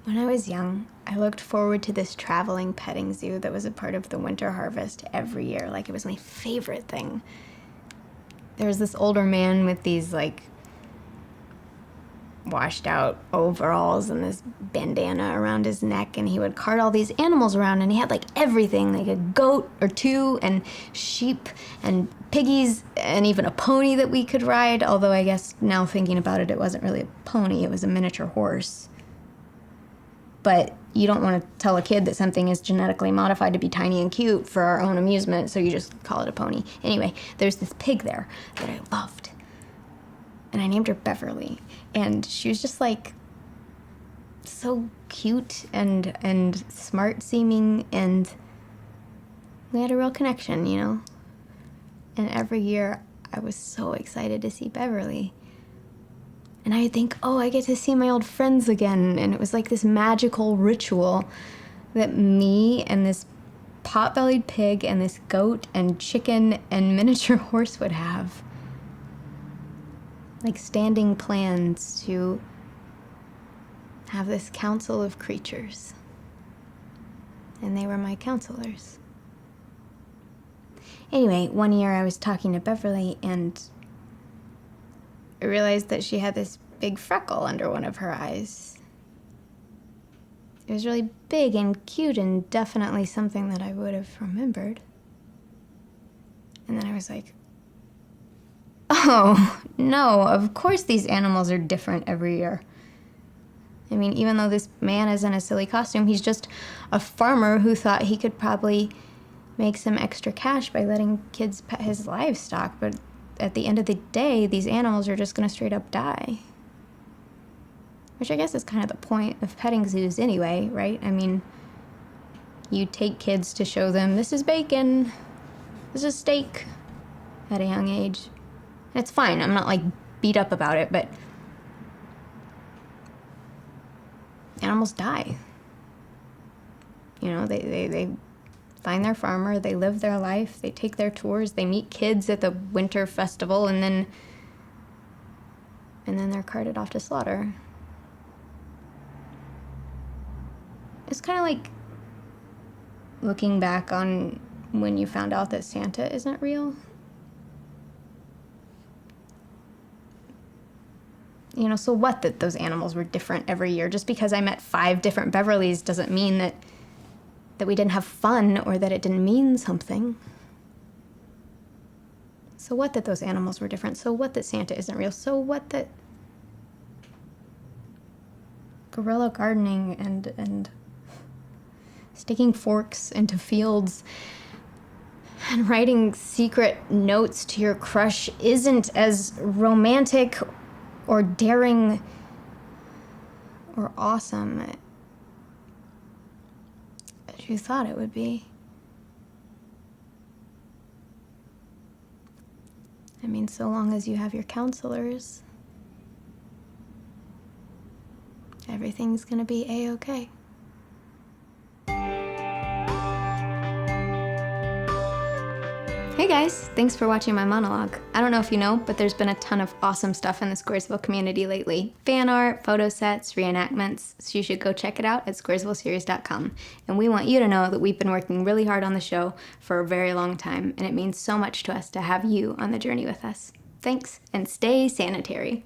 When I was young, I looked forward to this traveling petting zoo that was a part of the winter harvest every year. Like, it was my favorite thing. There was this older man with these, like, washed out overalls and this bandana around his neck, and he would cart all these animals around, and he had, like, everything, like a goat or two, and sheep, and piggies, and even a pony that we could ride, although I guess now thinking about it, it wasn't really a pony, it was a miniature horse. But you don't want to tell a kid that something is genetically modified to be tiny and cute for our own amusement, so you just call it a pony. Anyway, there's this pig there that I loved. And I named her Beverly. And she was just, like, so cute and smart seeming, and we had a real connection, you know? And every year I was so excited to see Beverly. And I would think, oh, I get to see my old friends again. And it was like this magical ritual that me and this pot-bellied pig and this goat and chicken and miniature horse would have. Like standing plans to have this council of creatures. And they were my counselors. Anyway, one year I was talking to Beverly, and I realized that she had this big freckle under one of her eyes. It was really big and cute and definitely something that I would have remembered. And then I was like, oh, no, of course these animals are different every year. I mean, even though this man is in a silly costume, he's just a farmer who thought he could probably make some extra cash by letting kids pet his livestock, but at the end of the day, these animals are just going to straight up die. Which I guess is kind of the point of petting zoos anyway, right? I mean, you take kids to show them, this is bacon, this is steak, at a young age. And it's fine, I'm not, like, beat up about it, but animals die. You know, they find their farmer, they live their life, they take their tours, they meet kids at the winter festival, and then they're carted off to slaughter. It's kind of like looking back on when you found out that Santa isn't real. You know, so what that those animals were different every year? Just because I met 5 different Beverlys doesn't mean that we didn't have fun or that it didn't mean something. So what that those animals were different? So what that Santa isn't real? So what that guerrilla gardening and sticking forks into fields and writing secret notes to your crush isn't as romantic or daring or awesome as you thought it would be. I mean, so long as you have your counselors, everything's gonna be A-okay. Hey guys, thanks for watching my monologue. I don't know if you know, but there's been a ton of awesome stuff in the Squaresville community lately. Fan art, photo sets, reenactments, so you should go check it out at squaresvilleseries.com. And we want you to know that we've been working really hard on the show for a very long time, and it means so much to us to have you on the journey with us. Thanks, and stay sanitary.